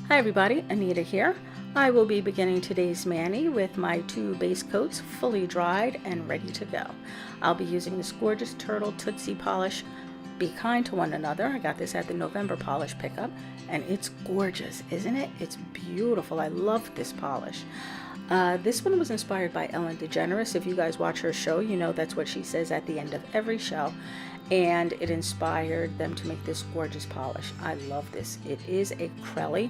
Hi everybody, Anita here. I will be beginning today's mani with my 2 base coats fully dried and ready to go. I'll be using this gorgeous turtle Tootsie polish. Be kind to one another. I got this at the November polish pickup and it's gorgeous, isn't it? It's beautiful. I love this polish. This one was inspired by Ellen DeGeneres. If you guys watch her show, you know that's what she says at the end of every show. And it inspired them to make this gorgeous polish. I love this. It is a Krell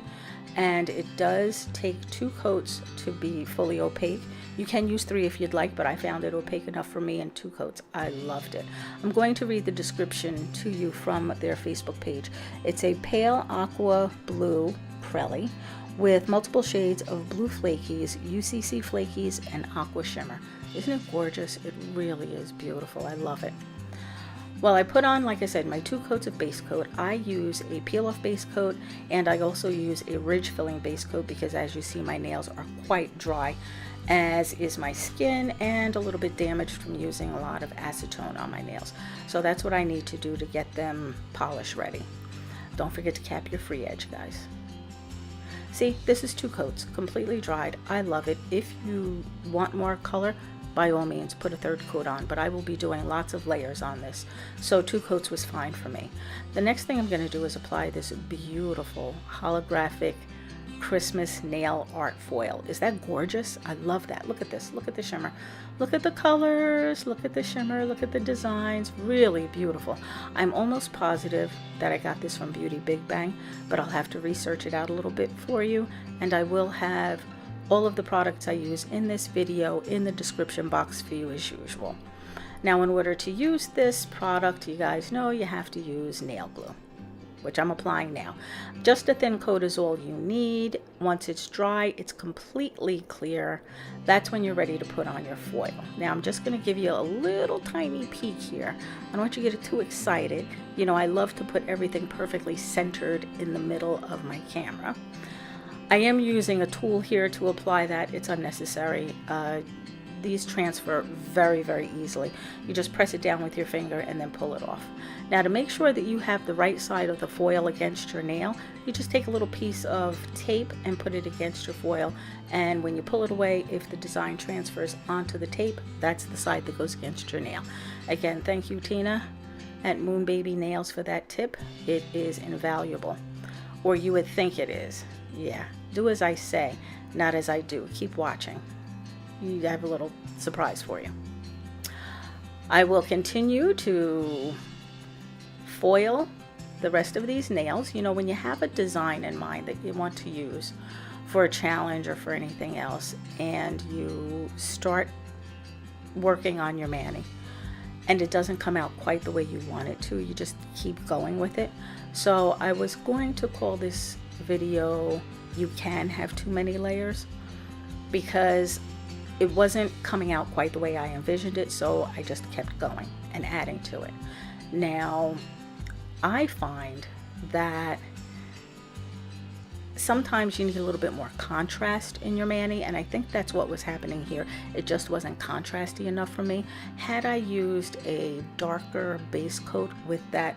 and it does take 2 coats to be fully opaque. You can use 3 if you'd like, but I found it opaque enough for me in 2 coats. I loved it. I'm going to read the description to you from their Facebook page. It's a pale aqua blue Krell with multiple shades of blue flakies, UCC flakies, and aqua shimmer. Isn't it gorgeous? It really is beautiful. I love it. Well, I put on, like I said, my 2 coats of base coat. I use a peel-off base coat, and I also use a ridge filling base coat because, as you see, my nails are quite dry, as is my skin, and a little bit damaged from using a lot of acetone on my nails. So that's what I need to do to get them polish ready. Don't forget to cap your free edge, guys. See, this is 2 coats, completely dried. I love it. If you want more color, by all means, put a 3rd coat on, but I will be doing lots of layers on this, so 2 coats was fine for me. The next thing I'm going to do is apply this beautiful holographic Christmas nail art foil. Is that gorgeous? I love that. Look at this. Look at the shimmer. Look at the colors. Look at the shimmer. Look at the designs. Really beautiful. I'm almost positive that I got this from Beauty Bigbang, but I'll have to research it out a little bit for you, and I will have all of the products I use in this video in the description box for you as usual. Now, in order to use this product, you guys know you have to use nail glue, which I'm applying now. Just a thin coat is all you need. Once it's dry, it's completely clear. That's when you're ready to put on your foil. Now, I'm just going to give you a little tiny peek here. I don't want you to get too excited. You know, I love to put everything perfectly centered in the middle of my camera. I am using a tool here to apply that. It's unnecessary. These transfer very, very easily. You just press it down with your finger and then pull it off. Now, to make sure that you have the right side of the foil against your nail, you just take a little piece of tape and put it against your foil. And when you pull it away, if the design transfers onto the tape, that's the side that goes against your nail. Again, thank you, Tina at Moon Baby Nails, for that tip. It is invaluable. Or you would think it is. Yeah, do as I say, not as I do. Keep watching. You have a little surprise for you. I will continue to foil the rest of these nails. You know, when you have a design in mind that you want to use for a challenge or for anything else, and you start working on your mani, and it doesn't come out quite the way you want it to, you just keep going with it. So I was going to call this video "You Can Have Too Many Layers," because it wasn't coming out quite the way I envisioned it, so I just kept going and adding to it. Now, I find that sometimes you need a little bit more contrast in your mani, and I think that's what was happening here. It just wasn't contrasty enough for me. Had I used a darker base coat with that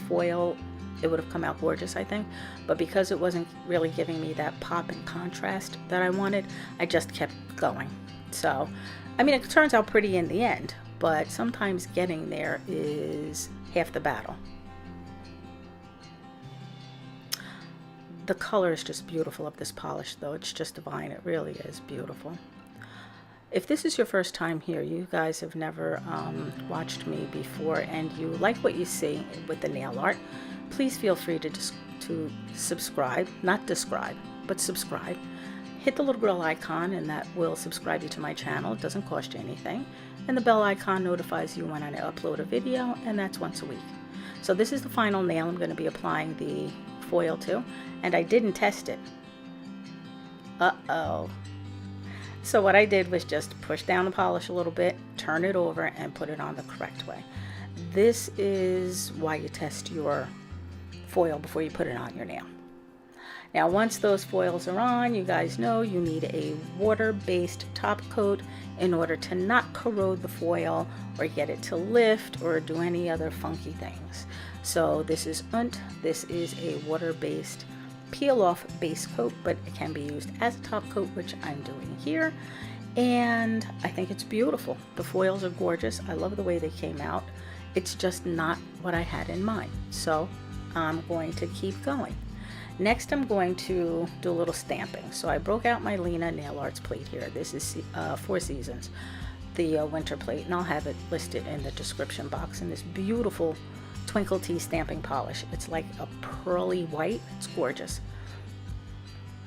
foil, it would have come out gorgeous, I think. But because it wasn't really giving me that pop and contrast that I wanted, I just kept going. So, I mean, it turns out pretty in the end, but sometimes getting there is half the battle. The color is just beautiful of this polish, though. It's just divine. It really is beautiful. If this is your first time here, you guys have never watched me before, and you like what you see with the nail art, please feel free to subscribe. Not describe, but subscribe. Hit the little girl icon, and that will subscribe you to my channel. It doesn't cost you anything. And the bell icon notifies you when I upload a video, and that's once a week. So this is the final nail I'm going to be applying the foil to, and I didn't test it. Uh-oh. So what I did was just push down the polish a little bit, turn it over, and put it on the correct way. This is why you test your foil before you put it on your nail. Now, once those foils are on, you guys know you need a water-based top coat in order to not corrode the foil or get it to lift or do any other funky things. So this is UNT. This is a water-based peel off base coat, but it can be used as a top coat, which I'm doing here. And I think it's beautiful. The foils are gorgeous. I love the way they came out. It's just not what I had in mind. So I'm going to keep going. Next, I'm going to do a little stamping. So I broke out my Lina Nail Arts plate here. This is 4 Seasons, the winter plate, and I'll have it listed in the description box. And this beautiful Twinkled tea stamping polish. It's like a pearly white. It's gorgeous.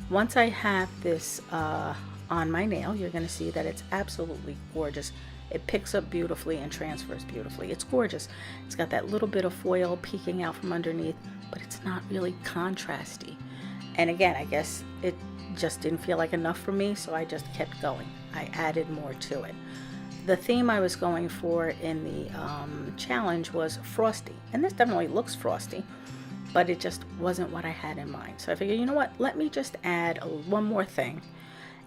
Once I have this on my nail, you're going to see that it's absolutely gorgeous. It picks up beautifully and transfers beautifully. It's gorgeous. It's got that little bit of foil peeking out from underneath, but it's not really contrasty. And again, I guess it just didn't feel like enough for me, so I just kept going. I added more to it. The theme I was going for in the challenge was frosty, and this definitely looks frosty, but it just wasn't what I had in mind. So I figured, you know what, let me just add one more thing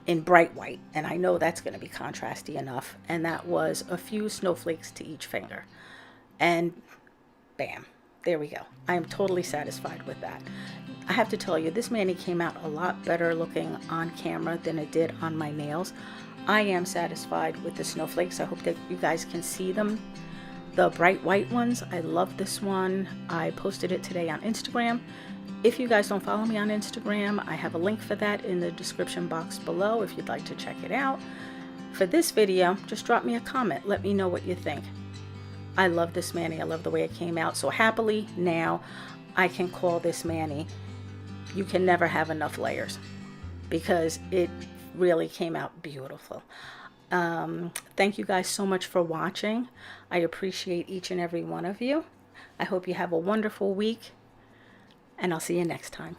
in bright white, and I know that's going to be contrasty enough, and that was a few snowflakes to each finger. And bam, there we go. I am totally satisfied with that. I have to tell you, this mani came out a lot better looking on camera than it did on my nails. I am satisfied with the snowflakes. I hope that you guys can see them. The bright white ones, I love this one. I posted it today on Instagram. If you guys don't follow me on Instagram, I have a link for that in the description box below if you'd like to check it out. For this video, just drop me a comment. Let me know what you think. I love this mani. I love the way it came out. So happily now I can call this mani, you can never have enough layers, because it really came out beautiful. Thank you guys so much for watching. I appreciate each and every one of you. I hope you have a wonderful week, and I'll see you next time.